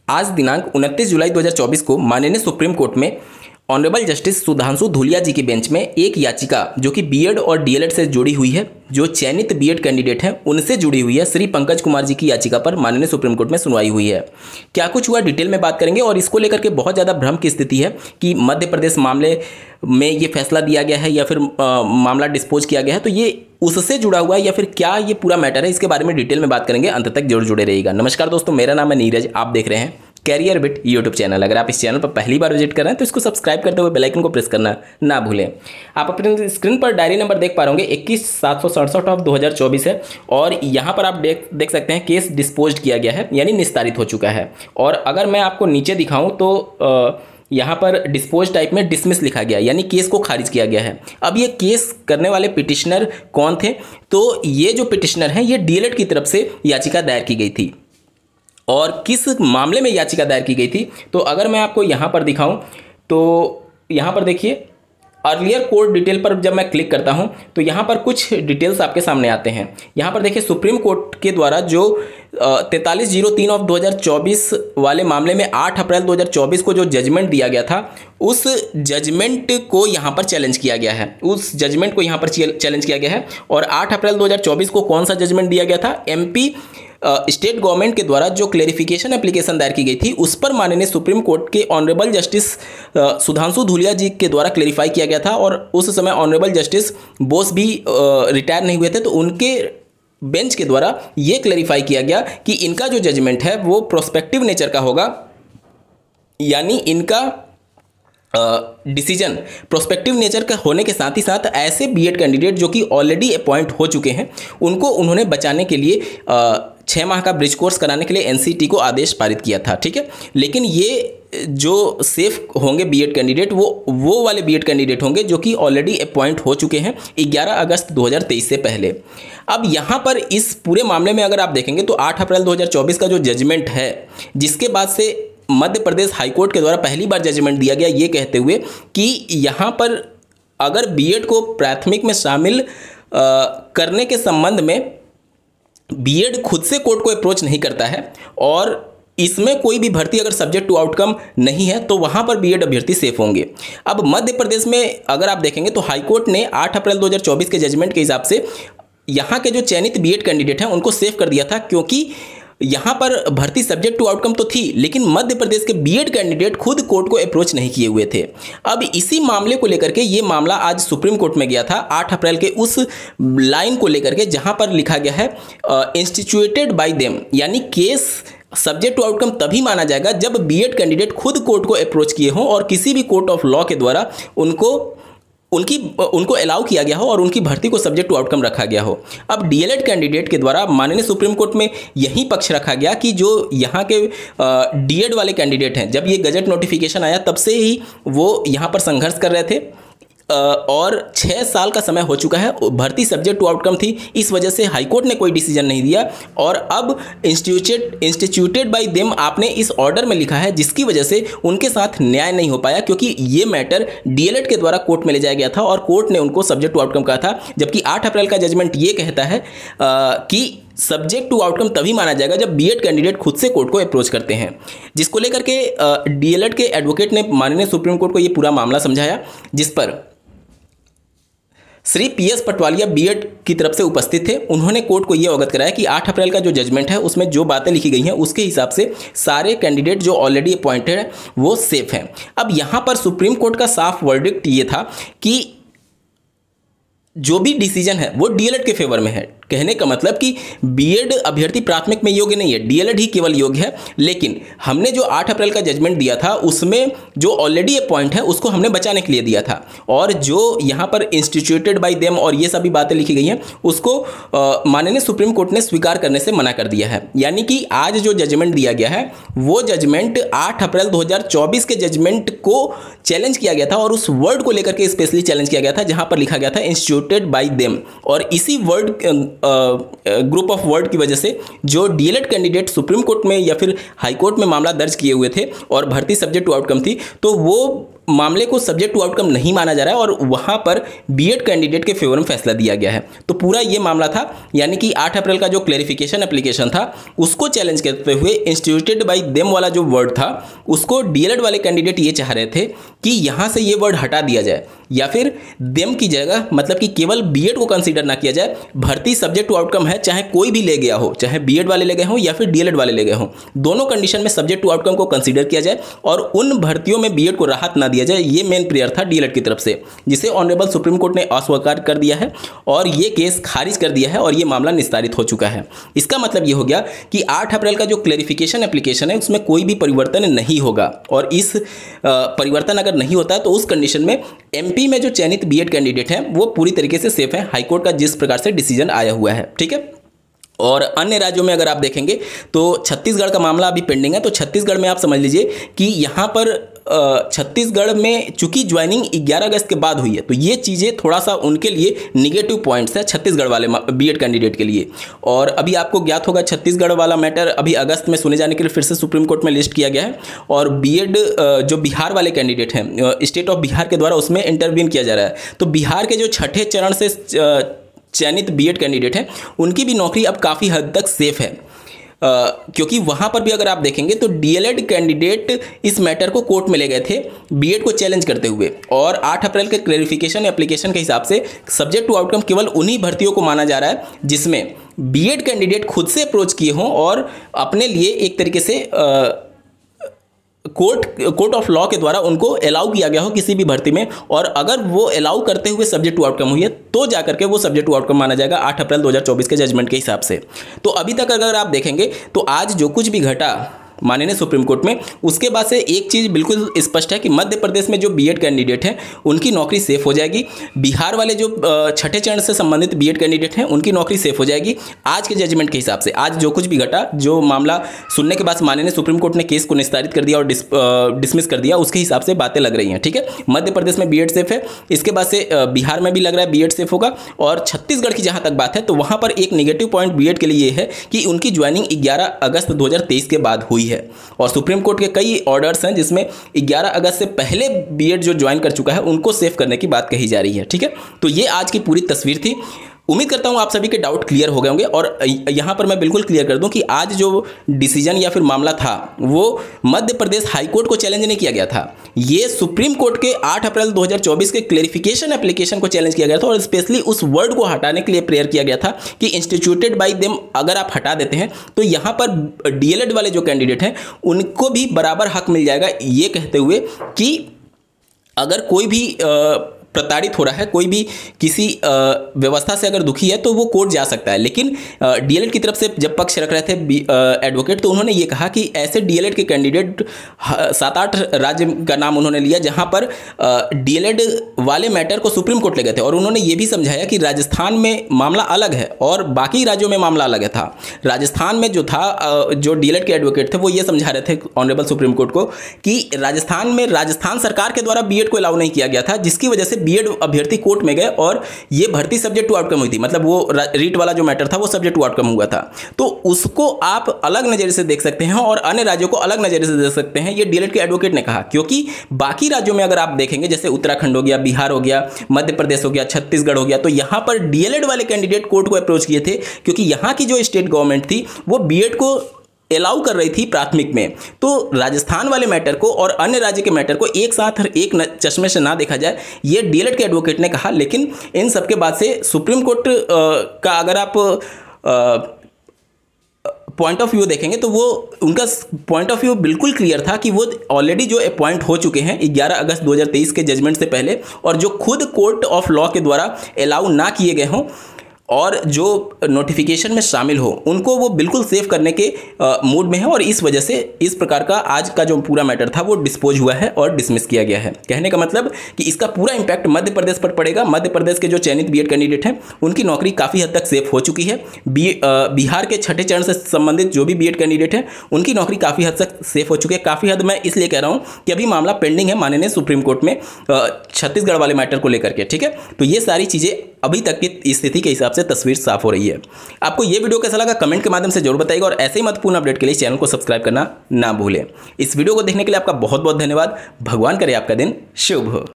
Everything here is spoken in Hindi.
आज दिनांक 29 जुलाई 2024 को माननीय सुप्रीम कोर्ट में ऑनरेबल जस्टिस सुधांशु धूलिया जी की बेंच में एक याचिका जो कि बीएड और डीएलएड से जुड़ी हुई है, जो चयनित बीएड कैंडिडेट हैं उनसे जुड़ी हुई है, श्री पंकज कुमार जी की याचिका पर माननीय सुप्रीम कोर्ट में सुनवाई हुई है। क्या कुछ हुआ डिटेल में बात करेंगे और इसको लेकर के बहुत ज़्यादा भ्रम की स्थिति है कि मध्य प्रदेश मामले में ये फैसला दिया गया है या फिर मामला डिस्पोज किया गया है, तो ये उससे जुड़ा हुआ है या फिर क्या ये पूरा मैटर है, इसके बारे में डिटेल में बात करेंगे। अंत तक जरूर जुड़े रहिएगा। नमस्कार दोस्तों, मेरा नाम है नीरज, आप देख रहे हैं कैरियर बिट यूट्यूब चैनल। अगर आप इस चैनल पर पहली बार विजिट कर रहे हैं तो इसको सब्सक्राइब करते हुए बेल आइकन को प्रेस करना ना भूलें। आप अपने स्क्रीन पर डायरी नंबर देख पा रहे होंगे 21767 ऑफ 2024 है और यहाँ पर आप देख सकते हैं केस डिस्पोज किया गया है, यानी निस्तारित हो चुका है। और अगर मैं आपको नीचे दिखाऊं तो यहाँ पर डिस्पोज टाइप में डिसमिस लिखा गया, यानी केस को खारिज किया गया है। अब ये केस करने वाले पिटिशनर कौन थे? तो ये जो पिटिशनर हैं ये डीएलएड की तरफ से याचिका दायर की गई थी। और किस मामले में याचिका दायर की गई थी, तो अगर मैं आपको यहाँ पर दिखाऊं तो यहाँ पर देखिए अर्लियर कोर्ट डिटेल पर जब मैं क्लिक करता हूं तो यहाँ पर कुछ डिटेल्स आपके सामने आते हैं। यहाँ पर देखिए सुप्रीम कोर्ट के द्वारा जो 4303 ऑफ 2024 वाले मामले में 8 अप्रैल 2024 को जो जजमेंट दिया गया था, उस जजमेंट को यहाँ पर चैलेंज किया गया है। उस जजमेंट को यहाँ पर चैलेंज किया गया है। और 8 अप्रैल 2024 को कौन सा जजमेंट दिया गया था? एमपी स्टेट गवर्नमेंट के द्वारा जो क्लेरिफिकेशन एप्लीकेशन दायर की गई थी उस पर माननीय सुप्रीम कोर्ट के ऑनरेबल जस्टिस सुधांशु धूलिया जी के द्वारा क्लेरिफाई किया गया था। और उस समय ऑनरेबल जस्टिस बोस भी रिटायर नहीं हुए थे, तो उनके बेंच के द्वारा ये क्लेरिफाई किया गया कि इनका जो जजमेंट है वो प्रोस्पेक्टिव नेचर का होगा, यानी इनका डिसीजन प्रोस्पेक्टिव नेचर का होने के साथ ही साथ ऐसे बीएड कैंडिडेट जो कि ऑलरेडी अपॉइंट हो चुके हैं उनको उन्होंने बचाने के लिए 6 माह का ब्रिज कोर्स कराने के लिए एनसीटी को आदेश पारित किया था। ठीक है, लेकिन ये जो सेफ होंगे बीएड कैंडिडेट वो वाले बीएड कैंडिडेट होंगे जो कि ऑलरेडी अपॉइंट हो चुके हैं 11 अगस्त 2023 से पहले। अब यहाँ पर इस पूरे मामले में अगर आप देखेंगे तो 8 अप्रैल 2024 का जो जजमेंट है, जिसके बाद से मध्य प्रदेश हाईकोर्ट के द्वारा पहली बार जजमेंट दिया गया ये कहते हुए कि यहाँ पर अगर बीएड को प्राथमिक में शामिल करने के संबंध में बीएड खुद से कोर्ट को अप्रोच नहीं करता है और इसमें कोई भी भर्ती अगर सब्जेक्ट टू आउटकम नहीं है तो वहाँ पर बीएड अभ्यर्थी सेफ होंगे। अब मध्य प्रदेश में अगर आप देखेंगे तो हाईकोर्ट ने 8 अप्रैल 2024 के जजमेंट के हिसाब से यहाँ के जो चयनित बीएड कैंडिडेट हैं उनको सेफ कर दिया था, क्योंकि यहाँ पर भर्ती सब्जेक्ट टू आउटकम तो थी लेकिन मध्य प्रदेश के बीएड कैंडिडेट खुद कोर्ट को अप्रोच नहीं किए हुए थे। अब इसी मामले को लेकर के ये मामला आज सुप्रीम कोर्ट में गया था 8 अप्रैल के उस लाइन को लेकर के जहाँ पर लिखा गया है इंस्टीट्यूटेड बाय देम, यानी केस सब्जेक्ट टू आउटकम तभी माना जाएगा जब बीएड कैंडिडेट खुद कोर्ट को अप्रोच किए हों और किसी भी कोर्ट ऑफ लॉ के द्वारा उनको अलाउ किया गया हो और उनकी भर्ती को सब्जेक्ट टू आउटकम रखा गया हो। अब डीएलएड कैंडिडेट के द्वारा माननीय सुप्रीम कोर्ट में यही पक्ष रखा गया कि जो यहाँ के डीएड वाले कैंडिडेट हैं, जब ये गजट नोटिफिकेशन आया तब से ही वो यहाँ पर संघर्ष कर रहे थे और 6 साल का समय हो चुका है, भर्ती सब्जेक्ट टू आउटकम थी, इस वजह से हाईकोर्ट ने कोई डिसीजन नहीं दिया। और अब इंस्टीट्यूटेड बाय देम आपने इस ऑर्डर में लिखा है, जिसकी वजह से उनके साथ न्याय नहीं हो पाया, क्योंकि ये मैटर डीएलएड के द्वारा कोर्ट में ले जाया गया था और कोर्ट ने उनको सब्जेक्ट टू आउटकम कहा था। जबकि 8 अप्रैल का जजमेंट ये कहता है कि सब्जेक्ट टू आउटकम तभी माना जाएगा जब बीएड कैंडिडेट खुद से कोर्ट को अप्रोच करते हैं, जिसको लेकर के डीएलएड के एडवोकेट ने माननीय सुप्रीम कोर्ट को ये पूरा मामला समझाया, जिस पर श्री पीएस पटवालिया बीएड की तरफ से उपस्थित थे। उन्होंने कोर्ट को यह अवगत कराया कि 8 अप्रैल का जो जजमेंट है उसमें जो बातें लिखी गई हैं उसके हिसाब से सारे कैंडिडेट जो ऑलरेडी अपॉइंटेड हैं वो सेफ हैं। अब यहाँ पर सुप्रीम कोर्ट का साफ वर्डिक्ट ये था कि जो भी डिसीजन है वो डीएलएड के फेवर में है। कहने का मतलब कि बीएड अभ्यर्थी प्राथमिक में योग्य नहीं है, डीएलएड ही केवल योग्य है। लेकिन हमने जो 8 अप्रैल का जजमेंट दिया था उसमें जो ऑलरेडी अपॉइंट है उसको हमने बचाने के लिए दिया था, और जो यहाँ पर इंस्टीट्यूटेड बाय देम और ये सभी बातें लिखी गई हैं उसको माननीय सुप्रीम कोर्ट ने स्वीकार करने से मना कर दिया है। यानी कि आज जो जजमेंट दिया गया है वो जजमेंट 8 अप्रैल 2024 के जजमेंट को चैलेंज किया गया था और उस वर्ड को लेकर के स्पेशली चैलेंज किया गया था जहाँ पर लिखा गया था इंस्टीट्यूटेड बाय देम। और इसी वर्ड ग्रुप ऑफ वर्ड की वजह से जो डीएलएड कैंडिडेट सुप्रीम कोर्ट में या फिर हाई कोर्ट में मामला दर्ज किए हुए थे और भर्ती सब्जेक्ट टू आउटकम थी, तो वो मामले को सब्जेक्ट टू आउटकम नहीं माना जा रहा है और वहां पर बीएड कैंडिडेट के फेवर में फैसला दिया गया है। तो पूरा ये मामला था, यानी कि 8 अप्रैल का जो क्लैरिफिकेशन एप्लीकेशन था उसको चैलेंज करते हुए इंस्टीट्यूटेड बाय देम वाला जो वर्ड था उसको डीएलएड वाले कैंडिडेट ये चाह रहे थे कि यहां से ये वर्ड हटा दिया जाए या फिर देम की जगह मतलब कि केवल बीएड को कंसीडर ना किया जाए। भर्ती सब्जेक्ट टू आउटकम है, चाहे कोई भी ले गया हो, चाहे बीएड वाले ले गए हो या फिर डीएलएड वाले ले गए हो, दोनों कंडीशन में सब्जेक्ट टू आउटकम को कंसीडर किया जाए और उन भर्तियों में बीएड को राहत ना दिया जाए। ये मेन प्रेयर था डीएलएड की तरफ से, जिसे ऑनरेबल सुप्रीम कोर्ट ने अस्वीकार कर दिया है और ये केस खारिज कर दिया है और ये मामला निस्तारित हो चुका है। इसका मतलब ये हो गया कि 8 अप्रैल का जो क्लैरिफिकेशन एप्लीकेशन है उसमें कोई भी परिवर्तन नहीं होगा और इस परिवर्तन अगर नहीं होता है तो उस कंडीशन में एमपी में जो चयनित बीएड कैंडिडेट हैं वो पूरी तरीके से सेफ है, हाईकोर्ट का जिस प्रकार से डिसीजन आया हुआ है। ठीक है, और अन्य राज्यों में अगर आप देखेंगे तो छत्तीसगढ़ का मामला अभी पेंडिंग है। तो छत्तीसगढ़ में आप समझ लीजिए कि यहाँ पर छत्तीसगढ़ में चूंकि ज्वाइनिंग 11 अगस्त के बाद हुई है तो ये चीज़ें थोड़ा सा उनके लिए निगेटिव पॉइंट्स है छत्तीसगढ़ वाले बीएड कैंडिडेट के लिए। और अभी आपको ज्ञात होगा छत्तीसगढ़ वाला मैटर अभी अगस्त में सुने जाने के लिए फिर से सुप्रीम कोर्ट में लिस्ट किया गया है और बीएड जो बिहार वाले कैंडिडेट हैं स्टेट ऑफ बिहार के द्वारा उसमें इंटरवीन किया जा रहा है। तो बिहार के जो छठे चरण से चयनित बीएड कैंडिडेट हैं उनकी भी नौकरी अब काफ़ी हद तक सेफ है, क्योंकि वहाँ पर भी अगर आप देखेंगे तो डीएलएड कैंडिडेट इस मैटर को कोर्ट में ले गए थे बीएड को चैलेंज करते हुए और 8 अप्रैल के क्लैरिफिकेशन एप्लीकेशन के हिसाब से सब्जेक्ट टू आउटकम केवल उन्हीं भर्तियों को माना जा रहा है जिसमें बीएड कैंडिडेट खुद से अप्रोच किए हों और अपने लिए एक तरीके से कोर्ट ऑफ लॉ के द्वारा उनको अलाउ किया गया हो किसी भी भर्ती में, और अगर वो अलाउ करते हुए सब्जेक्ट टू आउटकम हुई है तो जाकर के वो सब्जेक्ट टू आउटकम माना जाएगा 8 अप्रैल 2024 के जजमेंट के हिसाब से। तो अभी तक अगर आप देखेंगे तो आज जो कुछ भी घटा माननीय सुप्रीम कोर्ट में उसके बाद से एक चीज़ बिल्कुल स्पष्ट है कि मध्य प्रदेश में जो बीएड कैंडिडेट हैं उनकी नौकरी सेफ हो जाएगी। बिहार वाले जो छठे चरण से संबंधित बीएड कैंडिडेट हैं उनकी नौकरी सेफ हो जाएगी। आज के जजमेंट के हिसाब से आज जो कुछ भी घटा, जो मामला सुनने के बाद माननीय सुप्रीम कोर्ट ने केस को निस्तारित कर दिया और डिसमिस कर दिया, उसके हिसाब से बातें लग रही हैं। ठीक है, मध्य प्रदेश में बीएड सेफ है, इसके बाद से बिहार में भी लग रहा है बीएड सेफ होगा। और छत्तीसगढ़ की जहाँ तक बात है तो वहाँ पर एक निगेटिव पॉइंट बीएड के लिए ये है कि उनकी ज्वाइनिंग 11 अगस्त 2023 के बाद हुई है और सुप्रीम कोर्ट के कई ऑर्डर्स हैं जिसमें 11 अगस्त से पहले बीएड जो ज्वाइन कर चुका है उनको सेफ करने की बात कही जा रही है। ठीक है, तो ये आज की पूरी तस्वीर थी। उम्मीद करता हूं आप सभी के डाउट क्लियर हो गए होंगे और यहां पर मैं बिल्कुल क्लियर कर दूं कि आज जो डिसीजन या फिर मामला था वो मध्य प्रदेश हाईकोर्ट को चैलेंज नहीं किया गया था, ये सुप्रीम कोर्ट के 8 अप्रैल 2024 के क्लैरिफिकेशन एप्लीकेशन को चैलेंज किया गया था और स्पेशली उस वर्ड को हटाने के लिए प्रेयर किया गया था कि इंस्टीट्यूटेड बाय देम अगर आप हटा देते हैं तो यहाँ पर डीएलएड वाले जो कैंडिडेट हैं उनको भी बराबर हक मिल जाएगा, ये कहते हुए कि अगर कोई भी प्रताड़ित हो रहा है, कोई भी किसी व्यवस्था से अगर दुखी है तो वो कोर्ट जा सकता है। लेकिन डीएलएड की तरफ से जब पक्ष रख रहे थे एडवोकेट तो उन्होंने ये कहा कि ऐसे डीएलएड के कैंडिडेट 7-8 राज्य का नाम उन्होंने लिया जहां पर डीएलएड वाले मैटर को सुप्रीम कोर्ट ले गए थे और उन्होंने ये भी समझाया कि राजस्थान में मामला अलग है और बाकी राज्यों में मामला अलग था। राजस्थान में जो था जो डीएलएड के एडवोकेट थे वो ये समझा रहे थे ऑनरेबल सुप्रीम कोर्ट को कि राजस्थान में राजस्थान सरकार के द्वारा बीएड को अलाउ नहीं किया गया था, जिसकी वजह से बीएड अभ्यर्थी कोर्ट में गए और ये भर्ती सब्जेक्ट टू आउटकम हुई थी, मतलब वो रीट वाला जो मैटर था वो सब्जेक्ट टू आउटकम हुआ था। तो उसको आप अलग नजरिए से देख सकते हैं और अन्य राज्यों को अलग नजरिए से देख सकते हैं, ये डीएलएड के एडवोकेट ने कहा। क्योंकि बाकी राज्यों में अगर आप देखेंगे जैसे उत्तराखंड हो गया, बिहार हो गया, मध्य प्रदेश हो गया, छत्तीसगढ़ हो गया, तो यहां पर डीएलएड वाले कैंडिडेट कोर्ट को अप्रोच किए थे क्योंकि यहां की जो स्टेट गवर्नमेंट थी वो बीएड को अलाउ कर रही थी प्राथमिक में। तो राजस्थान वाले मैटर को और अन्य राज्य के मैटर को एक साथ एक चश्मे से ना देखा जाए, ये डीएलएड के एडवोकेट ने कहा। लेकिन इन सबके बाद से सुप्रीम कोर्ट का अगर आप पॉइंट ऑफ व्यू देखेंगे तो वो उनका पॉइंट ऑफ व्यू बिल्कुल क्लियर था कि वो ऑलरेडी जो अपॉइंट हो चुके हैं 11 अगस्त 2023 के जजमेंट से पहले और जो खुद कोर्ट ऑफ लॉ के द्वारा अलाउ ना किए गए हों और जो नोटिफिकेशन में शामिल हो उनको वो बिल्कुल सेव करने के मूड में है और इस वजह से इस प्रकार का आज का जो पूरा मैटर था वो डिस्पोज हुआ है और डिसमिस किया गया है। कहने का मतलब कि इसका पूरा इंपैक्ट मध्य प्रदेश पर पड़ेगा। मध्य प्रदेश के जो चयनित बीएड कैंडिडेट हैं उनकी नौकरी काफ़ी हद तक सेफ हो चुकी है। बिहार के छठे चरण से संबंधित जो भी बीएड कैंडिडेट हैं उनकी नौकरी काफ़ी हद तक सेफ हो चुकी है। काफ़ी हद मैं इसलिए कह रहा हूँ कि अभी मामला पेंडिंग है माननीय सुप्रीम कोर्ट में छत्तीसगढ़ वाले मैटर को लेकर के। ठीक है, तो ये सारी चीज़ें अभी तक की स्थिति के हिसाब से तस्वीर साफ हो रही है। आपको ये वीडियो कैसा लगा कमेंट के माध्यम से जरूर बताइएगा और ऐसे ही महत्वपूर्ण अपडेट के लिए चैनल को सब्सक्राइब करना ना भूलें। इस वीडियो को देखने के लिए आपका बहुत बहुत धन्यवाद। भगवान करे आपका दिन शुभ हो।